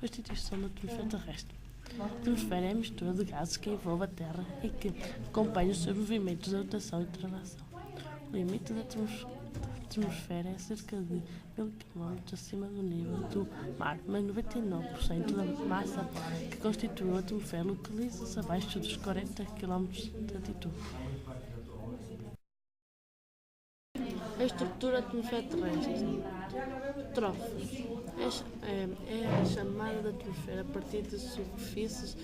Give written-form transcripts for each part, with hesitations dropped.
Constituição da atmosfera terrestre. A atmosfera é a mistura de gases que envolve a Terra e que acompanha os seus movimentos de rotação e translação. O limite da atmosfera é cerca de 1000 km acima do nível do mar, mas 99% da massa que constitui a atmosfera localiza-se abaixo dos 40 km de altitude. A estrutura da atmosfera terrestre. Trofos. É a chamada de atmosfera a partir das superfícies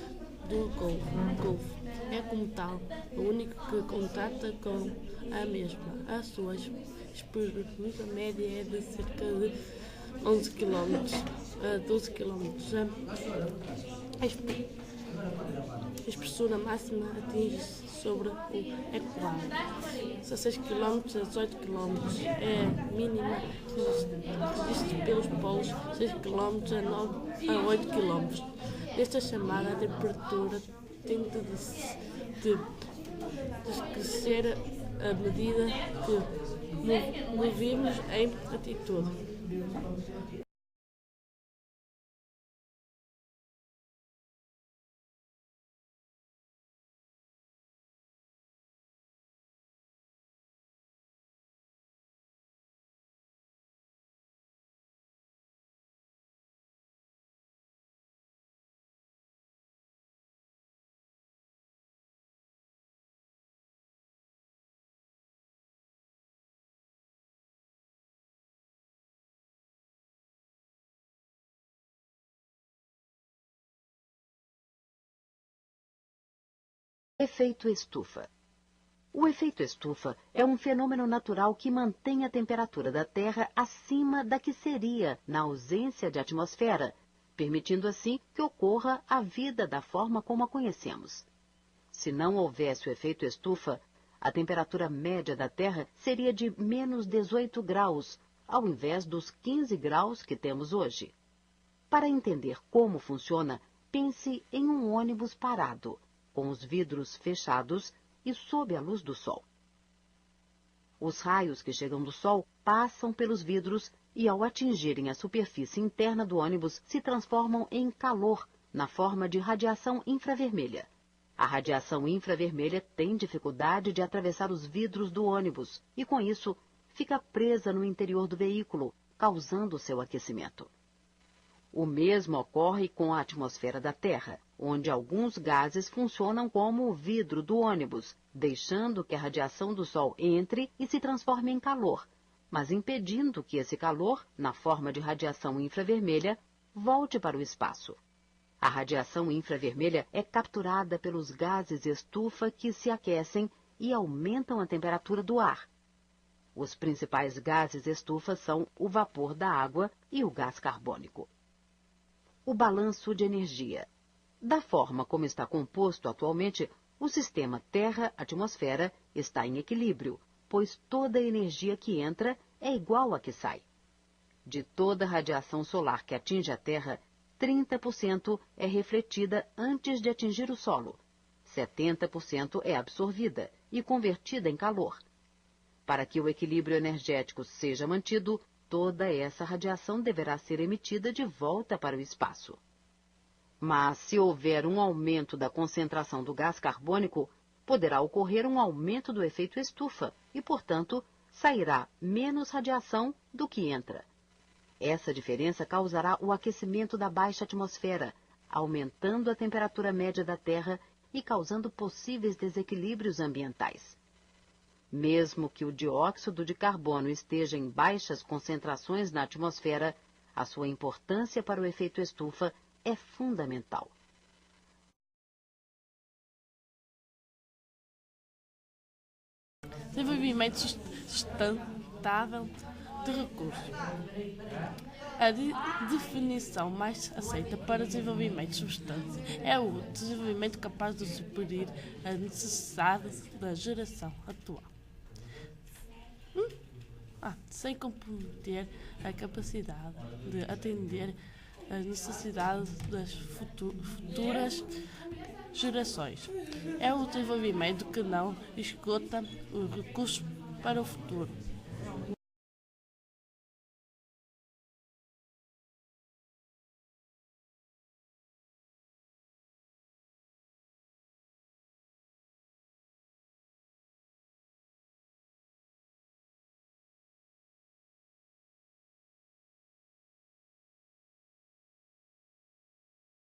do Golfo. É, como tal, o único que contacta com a mesma. A sua espessura média é de cerca de 11 km a 12 km. A espessura máxima atinge-se sobre o equador, 16 km a 18 km. É mínima que existe pelos polos, 6 km a 8 km. Nesta chamada, a temperatura tende de crescer à medida que movemos em altitude. Efeito estufa. O efeito estufa é um fenômeno natural que mantém a temperatura da Terra acima da que seria na ausência de atmosfera, permitindo assim que ocorra a vida da forma como a conhecemos. Se não houvesse o efeito estufa, a temperatura média da Terra seria de menos 18 graus, ao invés dos 15 graus que temos hoje. Para entender como funciona, pense em um ônibus parado, com os vidros fechados e sob a luz do sol. Os raios que chegam do sol passam pelos vidros e, ao atingirem a superfície interna do ônibus, se transformam em calor na forma de radiação infravermelha. A radiação infravermelha tem dificuldade de atravessar os vidros do ônibus e, com isso, fica presa no interior do veículo, causando seu aquecimento. O mesmo ocorre com a atmosfera da Terra, onde alguns gases funcionam como o vidro do ônibus, deixando que a radiação do Sol entre e se transforme em calor, mas impedindo que esse calor, na forma de radiação infravermelha, volte para o espaço. A radiação infravermelha é capturada pelos gases estufa que se aquecem e aumentam a temperatura do ar. Os principais gases estufa são o vapor da água e o gás carbônico. O balanço de energia. Da forma como está composto atualmente, o sistema Terra-atmosfera está em equilíbrio, pois toda a energia que entra é igual à que sai. De toda a radiação solar que atinge a Terra, 30% é refletida antes de atingir o solo, 70% é absorvida e convertida em calor. Para que o equilíbrio energético seja mantido, toda essa radiação deverá ser emitida de volta para o espaço. Mas, se houver um aumento da concentração do gás carbônico, poderá ocorrer um aumento do efeito estufa e, portanto, sairá menos radiação do que entra. Essa diferença causará o aquecimento da baixa atmosfera, aumentando a temperatura média da Terra e causando possíveis desequilíbrios ambientais. Mesmo que o dióxido de carbono esteja em baixas concentrações na atmosfera, a sua importância para o efeito estufa é fundamental. Desenvolvimento sustentável de recursos. A definição mais aceita para desenvolvimento sustento é o desenvolvimento capaz de suprir as necessidades da geração atual, sem comprometer a capacidade de atender às necessidades das futuras gerações. É o desenvolvimento que não esgota os recursos para o futuro.